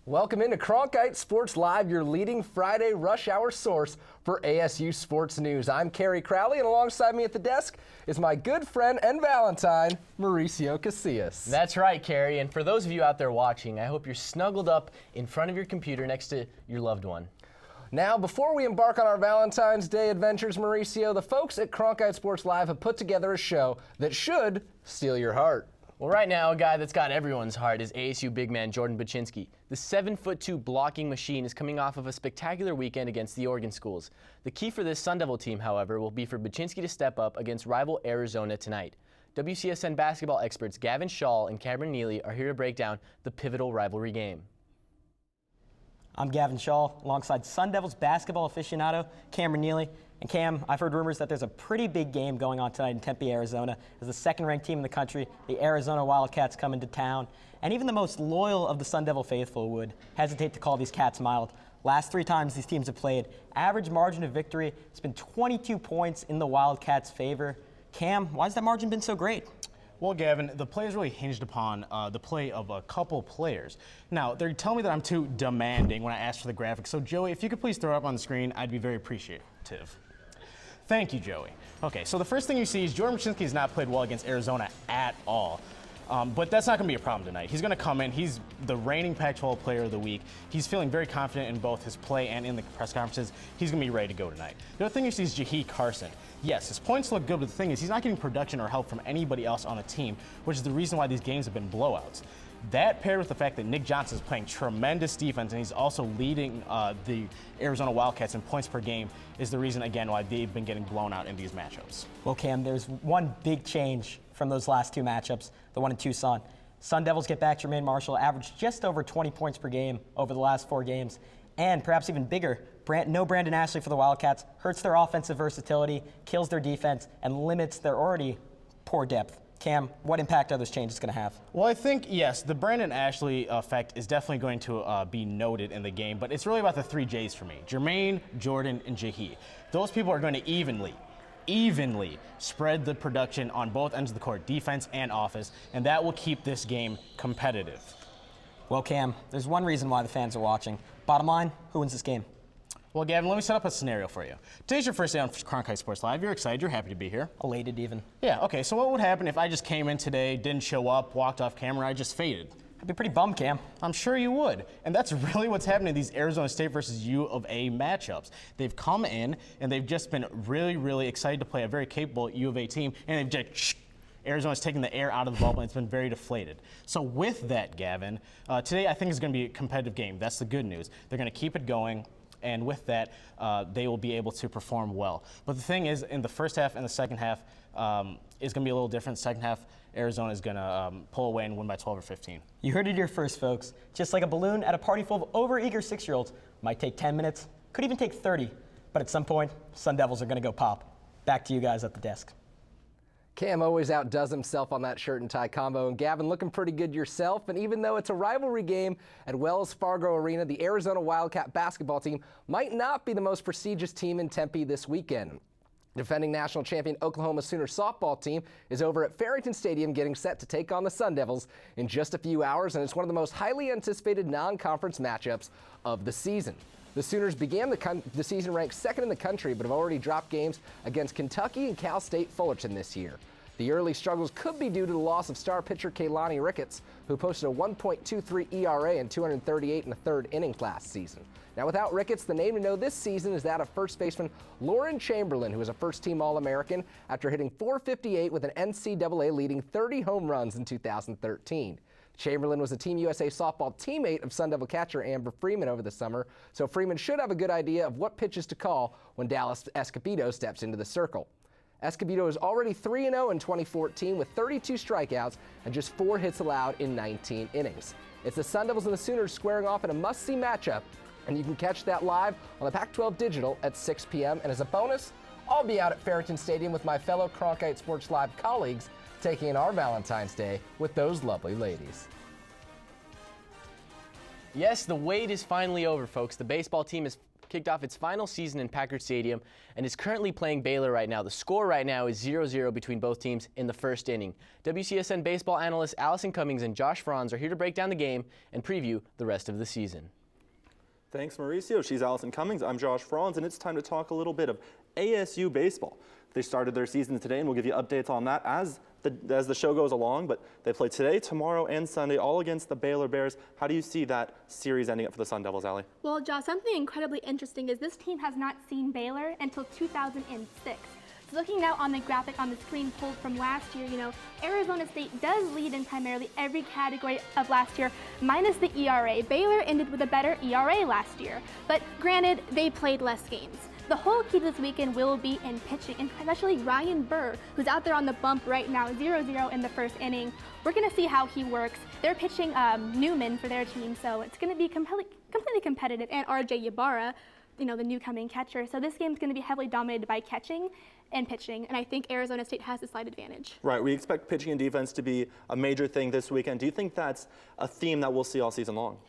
Welcome into Cronkite Sports Live, your leading Friday rush hour source for ASU sports news. I'm Kerry Crowley, and alongside me at the desk is my good friend and Valentine, Mauricio Casillas. That's right, Kerry, and for those of you out there watching, I hope you're snuggled up in front of your computer next to your loved one. Now, before we embark on our Valentine's Day adventures, Mauricio, the folks at Cronkite Sports Live have put together a show that should steal your heart. Well, right now, a guy that's got everyone's heart is ASU big man Jordan Baczynski. The 7'2" blocking machine is coming off of a spectacular weekend against the Oregon schools. The key for this Sun Devil team, however, will be for Baczynski to step up against rival Arizona tonight. WCSN basketball experts Gavin Shaw and Cameron Neely are here to break down the pivotal rivalry game. I'm Gavin Shaw, alongside Sun Devils basketball aficionado Cameron Neely. And Cam, I've heard rumors that there's a pretty big game going on tonight in Tempe, Arizona. As the second-ranked team in the country, the Arizona Wildcats come into town. And even the most loyal of the Sun Devil faithful would hesitate to call these Cats mild. Last 3 times these teams have played, average margin of victory has been 22 points in the Wildcats' favor. Cam, why has that margin been so great? Well, Gavin, the play is really hinged upon the play of a couple players. Now, they're telling me that I'm too demanding when I ask for the graphics. So, Joey, if you could please throw it up on the screen, I'd be very appreciative. Thank you, Joey. Okay, so the first thing you see is Jordan Baczynski has not played well against Arizona at all. But that's not going to be a problem tonight. He's going to come in. He's the reigning Pac-12 Player of the Week. He's feeling very confident in both his play and in the press conferences. He's going to be ready to go tonight. The other thing you see is Jahi Carson. Yes, his points look good, but the thing is he's not getting production or help from anybody else on the team, which is the reason why these games have been blowouts. That paired with the fact that Nick Johnson is playing tremendous defense and he's also leading the Arizona Wildcats in points per game is the reason, again, why they've been getting blown out in these matchups. Well, Cam, there's one big change from those last 2 matchups, the one in Tucson. Sun Devils get back Jermaine Marshall, averaged just over 20 points per game over the last 4 games. And perhaps even bigger, no Brandon Ashley for the Wildcats, hurts their offensive versatility, kills their defense, and limits their already poor depth. Cam, what impact are those changes going to have? Well, I think, yes, the Brandon Ashley effect is definitely going to be noted in the game, but it's really about the 3 J's for me. Jermaine, Jordan, and Jahi. Those people are going to evenly spread the production on both ends of the court, defense and offense, and that will keep this game competitive. Well, Cam, there's one reason why the fans are watching. Bottom line, who wins this game? Well, Gavin, let me set up a scenario for you. Today's your first day on Cronkite Sports Live. You're excited. You're happy to be here. Elated, even. Yeah, okay. So what would happen if I just came in today, didn't show up, walked off camera, I just faded? I'd be pretty bummed, Cam. I'm sure you would. And that's really what's happening in these Arizona State versus U of A matchups. They've come in, and they've just been really, really excited to play a very capable U of A team, and they've just Arizona's taking the air out of the bubble, and it's been very deflated. So with that, Gavin, today I think is going to be a competitive game. That's the good news. They're going to keep it going. And with that, they will be able to perform well. But the thing is, in the first half and the second half, is going to be a little different. Second half, Arizona is going to pull away and win by 12 or 15. You heard it here first, folks. Just like a balloon at a party full of overeager 6-year-olds, might take 10 minutes, could even take 30. But at some point, Sun Devils are going to go pop. Back to you guys at the desk. Cam always outdoes himself on that shirt and tie combo, and Gavin looking pretty good yourself. And even though it's a rivalry game at Wells Fargo Arena, the Arizona Wildcat basketball team might not be the most prestigious team in Tempe this weekend. Defending national champion Oklahoma Sooners softball team is over at Farrington Stadium getting set to take on the Sun Devils in just a few hours, and it's one of the most highly anticipated non-conference matchups of the season. The Sooners began the season ranked 2nd in the country, but have already dropped games against Kentucky and Cal State Fullerton this year. The early struggles could be due to the loss of star pitcher Kaylani Ricketts, who posted a 1.23 ERA in 238 in the 3rd inning last season. Now, without Ricketts, the name to know this season is that of first baseman Lauren Chamberlain, who was a first-team All-American after hitting .458 with an NCAA leading 30 home runs in 2013. Chamberlain was a Team USA softball teammate of Sun Devil catcher Amber Freeman over the summer, so Freeman should have a good idea of what pitches to call when Dallas Escobedo steps into the circle. Escobedo is already 3-0 in 2014 with 32 strikeouts and just 4 hits allowed in 19 innings. It's the Sun Devils and the Sooners squaring off in a must-see matchup, and you can catch that live on the Pac-12 Digital at 6 p.m. And as a bonus, I'll be out at Farrington Stadium with my fellow Cronkite Sports Live colleagues taking in our Valentine's Day with those lovely ladies. Yes, the wait is finally over, folks. The baseball team is kicked off its final season in Packard Stadium and is currently playing Baylor right now. The score right now is 0-0 between both teams in the first inning. WCSN baseball analysts Allison Cummings and Josh Franz are here to break down the game and preview the rest of the season. Thanks, Mauricio. She's Allison Cummings. I'm Josh Franz, and it's time to talk a little bit of ASU baseball. They started their season today, and we'll give you updates on that as the show goes along. But they play today, tomorrow, and Sunday, all against the Baylor Bears. How do you see that series ending up for the Sun Devils, Allie? Well, Josh, something incredibly interesting is this team has not seen Baylor until 2006. So looking now on the graphic on the screen pulled from last year, Arizona State does lead in primarily every category of last year, minus the ERA. Baylor ended with a better ERA last year, but granted, they played less games. The whole key this weekend will be in pitching, and especially Ryan Burr, who's out there on the bump right now, 0-0 in the first inning. We're going to see how he works. They're pitching Newman for their team, so it's going to be completely competitive, and RJ Ybarra, the new coming catcher. So this game's going to be heavily dominated by catching and pitching, and I think Arizona State has a slight advantage. Right, we expect pitching and defense to be a major thing this weekend. Do you think that's a theme that we'll see all season long?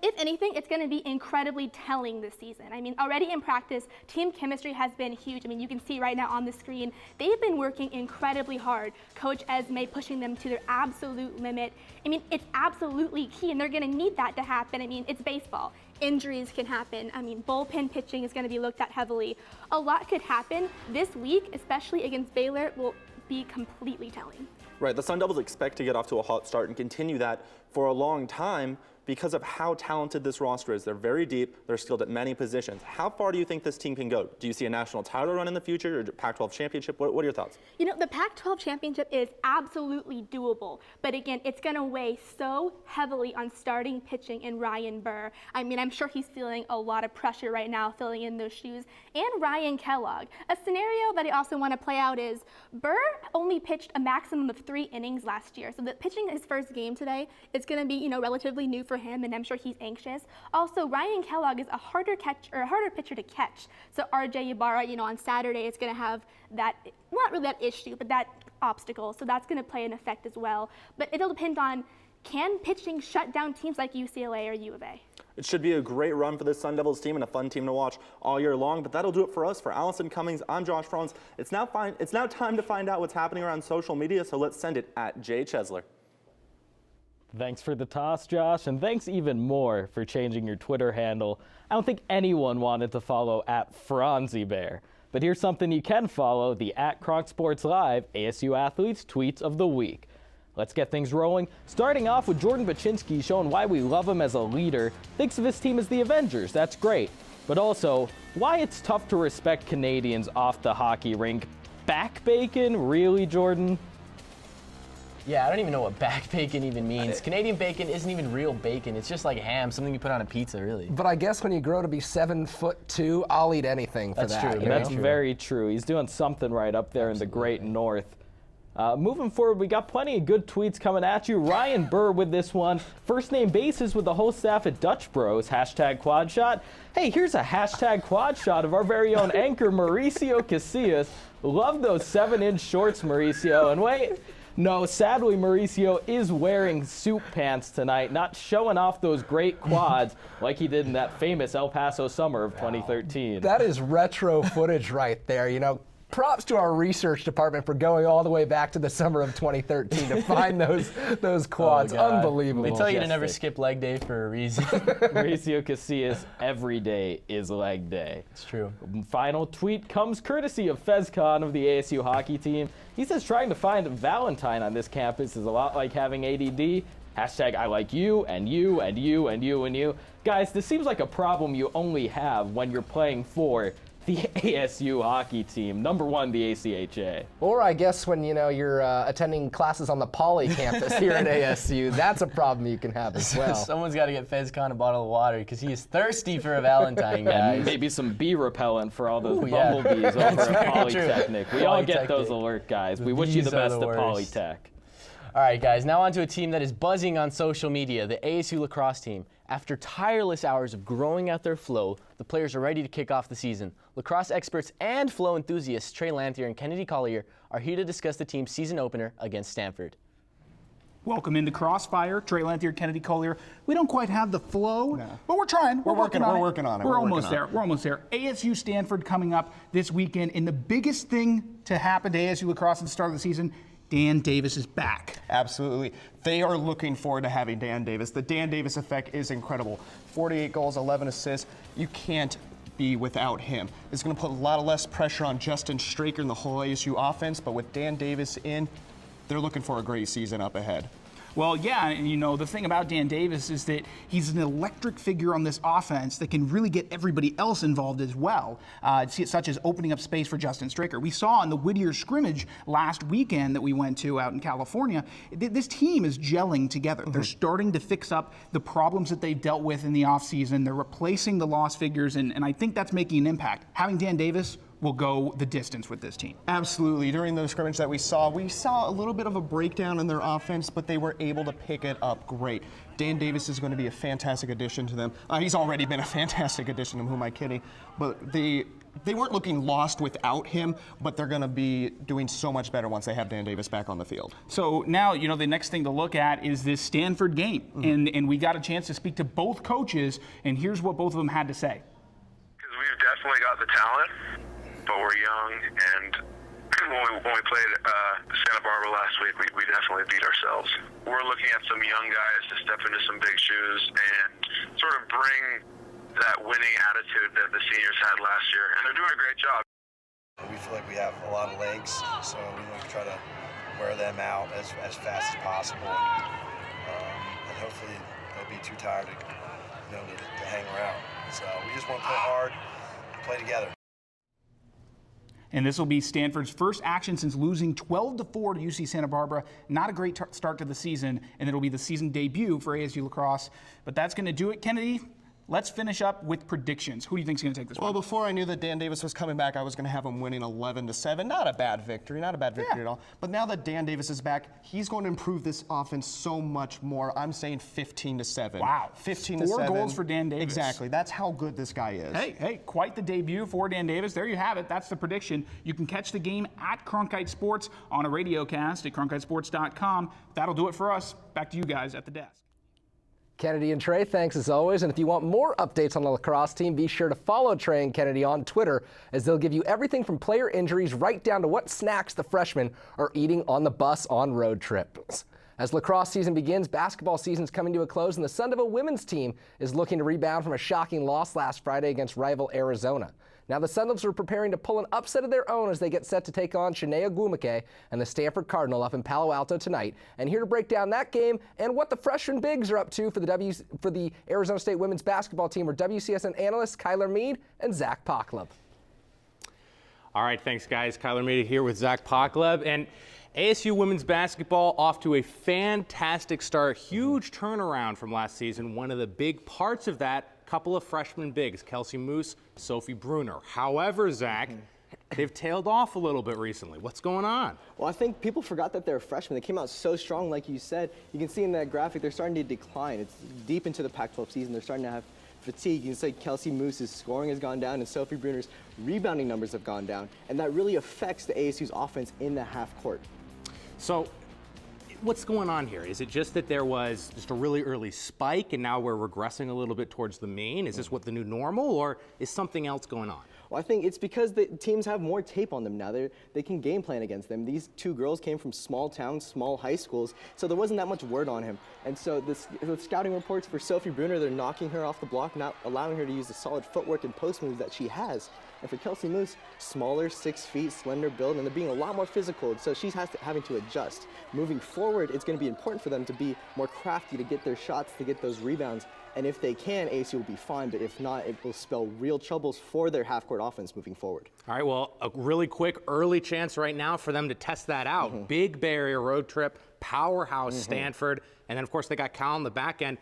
If anything, it's going to be incredibly telling this season. Already in practice, team chemistry has been huge. You can see right now on the screen, they've been working incredibly hard. Coach Esme pushing them to their absolute limit. It's absolutely key, and they're going to need that to happen. It's baseball. Injuries can happen. Bullpen pitching is going to be looked at heavily. A lot could happen this week, especially against Baylor, will be completely telling. Right, the Sun Devils expect to get off to a hot start and continue that for a long time because of how talented this roster is. They're very deep, they're skilled at many positions. How far do you think this team can go? Do you see a national title run in the future or Pac-12 championship? What are your thoughts? The Pac-12 championship is absolutely doable, but again, it's going to weigh so heavily on starting pitching and Ryan Burr. I'm sure he's feeling a lot of pressure right now filling in those shoes, and Ryan Kellogg. A scenario that I also want to play out is Burr only pitched a maximum of 3 innings last year, so pitching his first game today is going to be, relatively new for him, and I'm sure he's anxious. Also, Ryan Kellogg is a harder pitcher to catch. So RJ Ybarra, on Saturday is going to have that, not really that issue, but that obstacle. So that's going to play an effect as well. But it'll depend on, can pitching shut down teams like UCLA or U of A? It should be a great run for this Sun Devils team and a fun team to watch all year long. But that'll do it for us. For Allison Cummings, I'm Josh Franz. It's now time to find out what's happening around social media. So let's send it at Jay Chesler. Thanks for the toss, Josh, and thanks even more for changing your Twitter handle. I don't think anyone wanted to follow at FranzyBear, but here's something you can follow, the at Cronkite Sports Live ASU Athletes Tweets of the Week. Let's get things rolling, starting off with Jordan Baczynski showing why we love him as a leader, thinks of his team as the Avengers, that's great, but also why it's tough to respect Canadians off the hockey rink. Back bacon? Really, Jordan? Yeah, I don't even know what back bacon even means. Canadian bacon isn't even real bacon. It's just like ham, something you put on a pizza, really. But I guess when you grow to be 7'2", I'll eat anything for That's that. true. That's very true. He's doing something right up there in the great north. Moving forward, we got plenty of good tweets coming at you. Ryan Burr with this one. First name basis with the whole staff at Dutch Bros. Hashtag quad shot. Hey, here's a hashtag quad shot of our very own anchor, Mauricio Casillas. Love those 7-inch shorts, Mauricio. And wait, no, sadly, Mauricio is wearing suit pants tonight, not showing off those great quads like he did in that famous El Paso summer of 2013. That is retro footage right there, Props to our research department for going all the way back to the summer of 2013 to find those quads. Oh, unbelievable. They tell you to never skip leg day for a reason. Mauricio Casillas, every day is leg day. It's true. Final tweet comes courtesy of FezCon of the ASU hockey team. He says trying to find Valentine on this campus is a lot like having ADD. Hashtag I like you and you and you and you and you. Guys, this seems like a problem you only have when you're playing for the ASU hockey team, number 1, the ACHA. Or I guess when you're attending classes on the Poly campus here at ASU, that's a problem you can have as well. Someone's got to get FezCon a bottle of water because he is thirsty for a Valentine, guys. And maybe some bee repellent for all those bumblebees over at Polytechnic. We all get those alert, guys. We wish you the best at Polytech. All right, guys, now on to a team that is buzzing on social media, the ASU lacrosse team. After tireless hours of growing out their flow, the players are ready to kick off the season. Lacrosse experts and flow enthusiasts Trey Lanthier and Kennedy Collier are here to discuss the team's season opener against Stanford. Welcome into Crossfire. Trey Lanthier, Kennedy Collier. We don't quite have the flow, but we're trying. We're working on it. We're almost there. We're almost there. ASU Stanford coming up this weekend. And the biggest thing to happen to ASU lacrosse at the start of the season, Dan Davis is back. Absolutely. They are looking forward to having Dan Davis. The Dan Davis effect is incredible. 48 goals, 11 assists. You can't be without him. It's going to put a lot less pressure on Justin Straker and the whole ASU offense, but with Dan Davis in, they're looking for a great season up ahead. Well, yeah, and you know, the thing about Dan Davis is that he's an electric figure on this offense that can really get everybody else involved as well, such as opening up space for Justin Straker. We saw in the Whittier scrimmage last weekend that we went to out in California, this team is gelling together. They're starting to fix up the problems that they've dealt with in the offseason. They're replacing the lost figures, and I think that's making an impact. Having Dan Davis will go the distance with this team. Absolutely. During those scrimmage that we saw a little bit of a breakdown in their offense, but they were able to pick it up great. Dan Davis is going to be a fantastic addition to them. He's already been a fantastic addition to them, who am I kidding? But they weren't looking lost without him, but they're going to be doing so much better once they have Dan Davis back on the field. So now, you know, the next thing to look at is this Stanford game. And we got a chance to speak to both coaches, and here's what both of them had to say. Because we've definitely got the talent, but we're young, and when we played Santa Barbara last week, we definitely beat ourselves. We're looking at some young guys to step into some big shoes and sort of bring that winning attitude that the seniors had last year, and they're doing a great job. We feel like we have a lot of legs, so we want to try to wear them out as fast as possible, and hopefully they'll be too tired to hang around. So we just want to play hard, play together. And this will be Stanford's first action since losing 12-4 to UC Santa Barbara. Not a great start to the season, and it'll be the season debut for ASU lacrosse. But that's going to do it. Kennedy, let's finish up with predictions. Who do you think is going to take this one? Well, before I knew that Dan Davis was coming back, I was going to have him winning 11-7. Not a bad victory at all. But now that Dan Davis is back, he's going to improve this offense so much more. I'm saying 15-7. Wow. 15-7. 4 goals for Dan Davis. Exactly. That's how good this guy is. Hey, quite the debut for Dan Davis. There you have it. That's the prediction. You can catch the game at Cronkite Sports on a radio cast at cronkitesports.com. That'll do it for us. Back to you guys at the desk. Kennedy and Trey, thanks as always. And if you want more updates on the lacrosse team, be sure to follow Trey and Kennedy on Twitter, as they'll give you everything from player injuries right down to what snacks the freshmen are eating on the bus on road trips. As lacrosse season begins, basketball season's coming to a close, and the Sun Devil women's team is looking to rebound from a shocking loss last Friday against rival Arizona. Now the Sun Devils are preparing to pull an upset of their own as they get set to take on Shania Gumake and the Stanford Cardinal up in Palo Alto tonight. And here to break down that game and what the freshman bigs are up to for the Arizona State women's basketball team are WCSN analysts Kyler Mead and Zach Pockleb. All right, thanks guys. Kyler Mead here with Zach Pockleb, and ASU women's basketball off to a fantastic start. Huge turnaround from last season. One of the big parts of that, couple of freshman bigs, Kelsey Moose, Sophie Bruner. However, Zach, they've tailed off a little bit recently. What's going on? Well, I think people forgot that they're freshmen. They came out so strong, like you said. You can see in that graphic, they're starting to decline. It's deep into the Pac-12 season. They're starting to have fatigue. You can say Kelsey Moose's scoring has gone down and Sophie Bruner's rebounding numbers have gone down. And that really affects the ASU's offense in the half court. So what's going on here? Is it just that there was just a really early spike and now we're regressing a little bit towards the mean? Is this what the new normal, or is something else going on? Well, I think it's because the teams have more tape on them now. They can game plan against them. These two girls came from small towns, small high schools, so there wasn't that much word on him. And so the scouting reports for Sophie Bruner, they're knocking her off the block, not allowing her to use the solid footwork and post moves that she has. And for Kelsey Moose, smaller, 6 feet, slender build, and they're being a lot more physical, so she's having to adjust. Moving forward, it's going to be important for them to be more crafty, to get their shots, to get those rebounds. And if they can, ASU will be fine, but if not, it will spell real troubles for their half-court offense moving forward. All right, well, a really quick early chance right now for them to test that out. Big Bay Area road trip, powerhouse Stanford, and then, of course, they got Cal on the back end.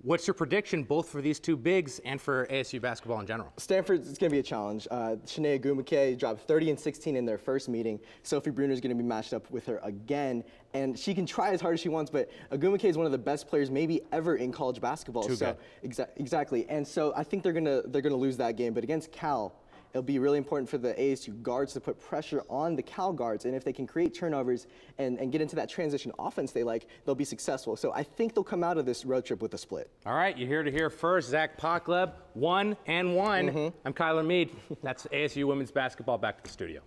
What's your prediction both for these two bigs and for ASU basketball in general? Stanford is going to be a challenge. Shania Gumake dropped 30 and 16 in their first meeting. Sophie Bruner is going to be matched up with her again, and she can try as hard as she wants, but Gumake is one of the best players maybe ever in college basketball. Too good. Exactly, and so I think they're going to lose that game. But against Cal, it'll be really important for the ASU guards to put pressure on the Cal guards, and if they can create turnovers and get into that transition offense they like, they'll be successful. So I think they'll come out of this road trip with a split. All right, you're here to hear first. Zach Pockleb, 1-1. I'm Kyler Mead. That's ASU women's basketball. Back to the studio.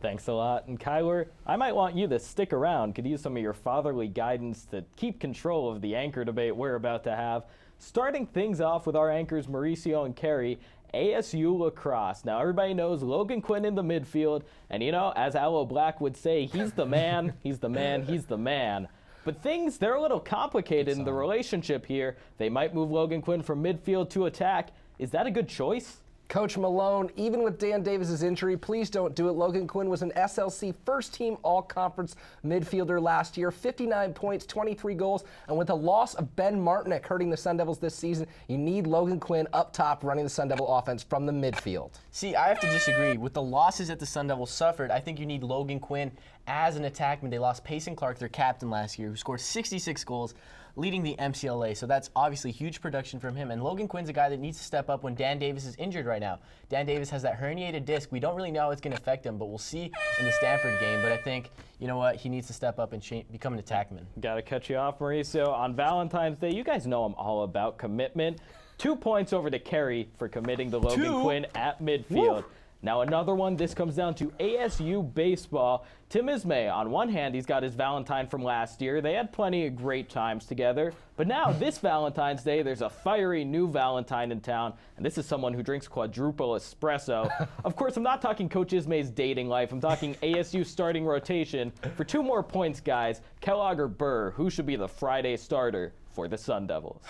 Thanks a lot. And Kyler, I might want you to stick around. Could use some of your fatherly guidance to keep control of the anchor debate we're about to have. Starting things off with our anchors Mauricio and Kerry, ASU lacrosse. Now, everybody knows Logan Quinn in the midfield. And, you know, as Aloe Black would say, he's the man, he's the man, he's the man. But things, they're a little complicated in the relationship here. They might move Logan Quinn from midfield to attack. Is that a good choice? Coach Malone, even with Dan Davis's injury, please don't do it. Logan Quinn was an SLC first-team all-conference midfielder last year, 59 points, 23 goals, and with the loss of Ben Martinick hurting the Sun Devils this season, you need Logan Quinn up top running the Sun Devil offense from the midfield. See, I have to disagree. With the losses that the Sun Devils suffered, I think you need Logan Quinn as an attackman. They lost Payson Clark, their captain last year, who scored 66 goals, leading the MCLA. So that's obviously huge production from him. And Logan Quinn's a guy that needs to step up when Dan Davis is injured right now. Dan Davis has that herniated disc. We don't really know how it's going to affect him, but we'll see in the Stanford game. But I think, you know what, he needs to step up and become an attackman. Got to cut you off, Mauricio. On Valentine's Day, you guys know I'm all about commitment. 2 points over to Kerry for committing to Logan Quinn at midfield. Woo. Now another one, this comes down to ASU baseball. Tim Ismay, on one hand, he's got his Valentine from last year. They had plenty of great times together. But now, this Valentine's Day, there's a fiery new Valentine in town, and this is someone who drinks quadruple espresso. Of course, I'm not talking Coach Ismay's dating life. I'm talking ASU starting rotation. For 2 more points, guys, Kellogg or Burr, who should be the Friday starter for the Sun Devils?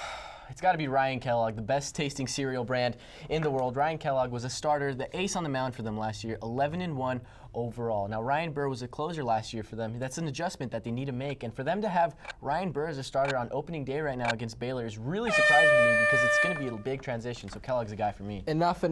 It's got to be Ryan Kellogg, the best tasting cereal brand in the world. Ryan Kellogg was a starter, the ace on the mound for them last year, 11-1 overall. Now, Ryan Burr was a closer last year for them. That's an adjustment that they need to make. And for them to have Ryan Burr as a starter on opening day right now against Baylor is really surprising to me because it's going to be a big transition. So Kellogg's a guy for me. Enough.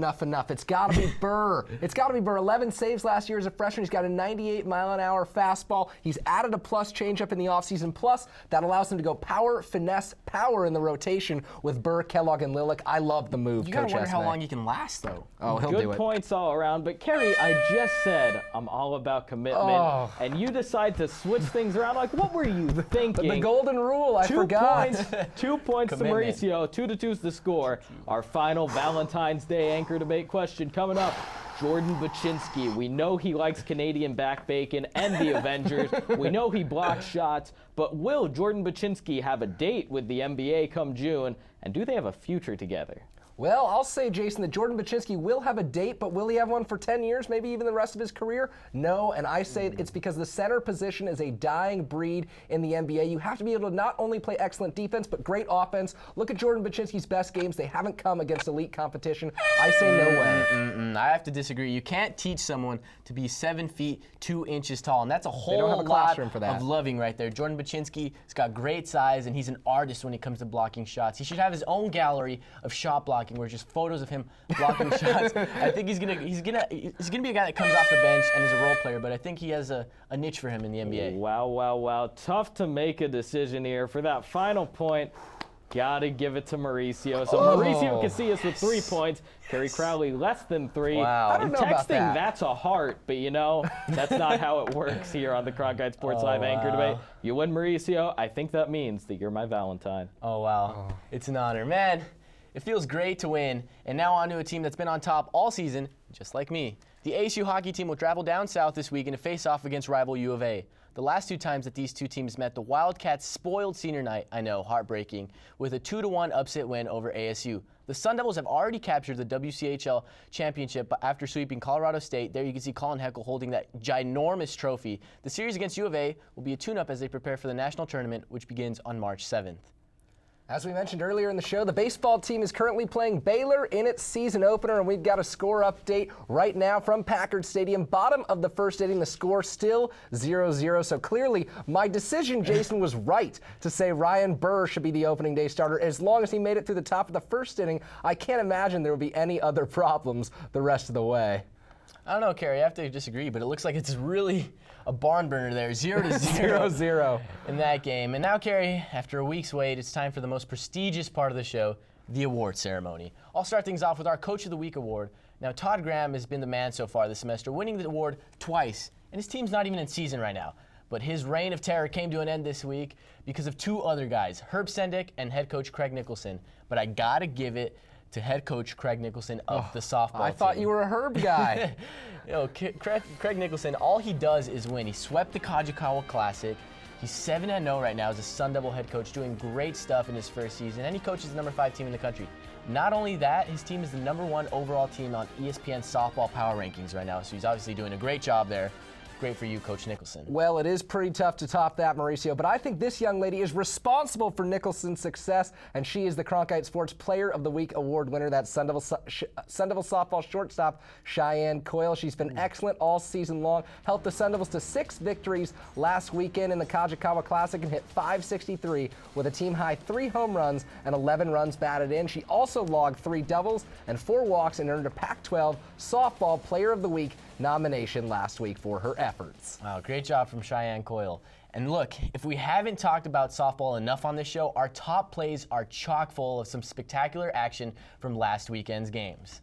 It's got to be Burr. It's got to be Burr. 11 saves last year as a freshman. He's got a 98-mile-an-hour fastball. He's added a plus changeup in the offseason. Plus, that allows him to go power, finesse, power in the rotation with Burr, Kellogg, and Lilac. I love the move, You Coach got to wonder how Esme. long he can last, though. Oh, he'll do it. Good points all around. But, Kerry, I just said I'm all about commitment, and you decide to switch things around. Like, what were you thinking? The golden rule, I forgot. 2 points to Mauricio. 2-2's the score. Our final Valentine's Day anchor debate question coming up. Jordan Baczynski. We know he likes Canadian back bacon and the Avengers. We know he blocks shots. But will Jordan Baczynski have a date with the NBA come June? And do they have a future together? Well, I'll say, Jason, that Jordan Baczynski will have a date, but will he have one for 10 years, maybe even the rest of his career? No, and I say it's because the center position is a dying breed in the NBA. You have to be able to not only play excellent defense, but great offense. Look at Jordan Baczynski's best games. They haven't come against elite competition. I say no way. I have to disagree. You can't teach someone to be 7 feet 2 inches tall, and that's a whole don't have a lot classroom for that. of loving right there. Jordan Baczynski has got great size, and he's an artist when it comes to blocking shots. He should have his own gallery of shot blocking, where it's just photos of him blocking shots. I think he's gonna be a guy that comes off the bench and is a role player, but I think he has a niche for him in the NBA. Wow. Tough to make a decision here. For that final point, gotta give it to Mauricio. So Mauricio Casillas with 3 points. Kerry Crowley less than 3. Wow. I don't know about that. That's a heart, but you know, that's not how it works here on the Cronkite Sports Live Anchor Debate. You win, Mauricio. I think that means that you're my Valentine. Oh, wow. It's an honor. Man, it feels great to win. And now on to a team that's been on top all season, just like me. The ASU hockey team will travel down south this weekend to face off against rival U of A. The last 2 times that these 2 teams met, the Wildcats spoiled senior night, I know, heartbreaking, with a 2-1 upset win over ASU. The Sun Devils have already captured the WCHL championship after sweeping Colorado State. There you can see Colin Heckel holding that ginormous trophy. The series against U of A will be a tune-up as they prepare for the national tournament, which begins on March 7th. As we mentioned earlier in the show, the baseball team is currently playing Baylor in its season opener, and we've got a score update right now from Packard Stadium. Bottom of the first inning, the score still 0-0. So clearly, my decision, Jason, was right to say Ryan Burr should be the opening day starter. As long as he made it through the top of the first inning, I can't imagine there will be any other problems the rest of the way. I don't know, Kerry. I have to disagree, but it looks like it's really a barn burner there. 0-0 0-0 in that game. And now, Kerry, after a week's wait, it's time for the most prestigious part of the show, the award ceremony. I'll start things off with our Coach of the Week award. Now, Todd Graham has been the man so far this semester, winning the award twice, and his team's not even in season right now. But his reign of terror came to an end this week because of two other guys, Herb Sendick and head coach Craig Nicholson. But I gotta give it to head coach Craig Nicholson of the softball team. I thought you were a Herb guy. Craig Nicholson, all he does is win. He swept the Kajikawa Classic. He's 7-0 right now as a Sun Devil head coach, doing great stuff in his first season, and he coaches the number 5 team in the country. Not only that, his team is the number 1 overall team on ESPN softball power rankings right now, so he's obviously doing a great job there. Great for you, Coach Nicholson. Well, it is pretty tough to top that, Mauricio, but I think this young lady is responsible for Nicholson's success, and she is the Cronkite Sports Player of the Week award winner. That's Sun Devil softball shortstop Cheyenne Coyle. She's been excellent all season long, helped the Sun Devils to 6 victories last weekend in the Kajikawa Classic and hit .563 with a team-high 3 home runs and 11 runs batted in. She also logged 3 doubles and 4 walks and earned a Pac-12 Softball Player of the Week nomination last week for her efforts. Wow, great job from Cheyenne Coyle. And look, if we haven't talked about softball enough on this show, our top plays are chock full of some spectacular action from last weekend's games.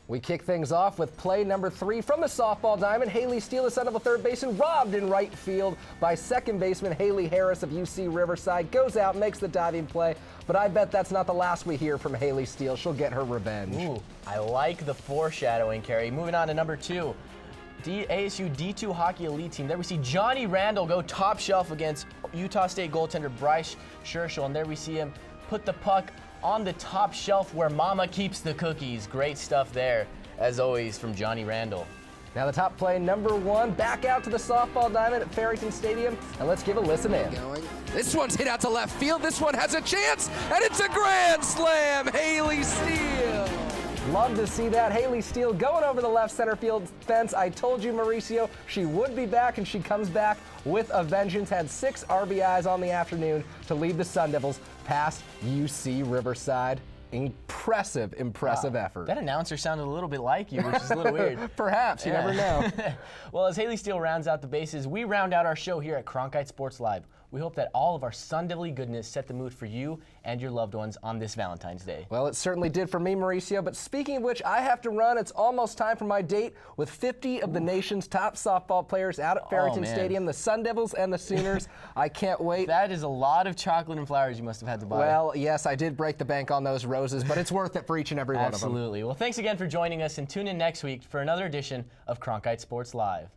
We kick things off with play number 3 from the softball diamond. Haley Steele, the Sun Devil third baseman, robbed in right field by second baseman Haley Harris of UC Riverside. Goes out, makes the diving play, but I bet that's not the last we hear from Haley Steele. She'll get her revenge. Ooh, I like the foreshadowing, Kerry. Moving on to number 2. ASU D2 Hockey Elite Team. There we see Johnny Randall go top shelf against Utah State goaltender Bryce Scherschel, and there we see him put the puck on the top shelf where Mama keeps the cookies. Great stuff there, as always, from Johnny Randall. Now the top play, number 1, back out to the softball diamond at Farrington Stadium, and let's give a listen in. This one's hit out to left field. This one has a chance, and it's a grand slam. Haley Steele. Love to see that. Haley Steele going over the left center field fence. I told you, Mauricio, she would be back, and she comes back with a vengeance. Had 6 RBIs on the afternoon to lead the Sun Devils past UC Riverside. Impressive effort. That announcer sounded a little bit like you, which is a little weird. Perhaps, you never know. Well, as Haley Steele rounds out the bases, we round out our show here at Cronkite Sports Live. We hope that all of our Sun Devil-y goodness set the mood for you and your loved ones on this Valentine's Day. Well, it certainly did for me, Mauricio, but speaking of which, I have to run. It's almost time for my date with 50 of the nation's top softball players out at Farrington Stadium, the Sun Devils and the Sooners. I can't wait. That is a lot of chocolate and flowers you must have had to buy. Well, yes, I did break the bank on those roses, but it's worth it for each and every one of them. Absolutely. Well, thanks again for joining us, and tune in next week for another edition of Cronkite Sports Live.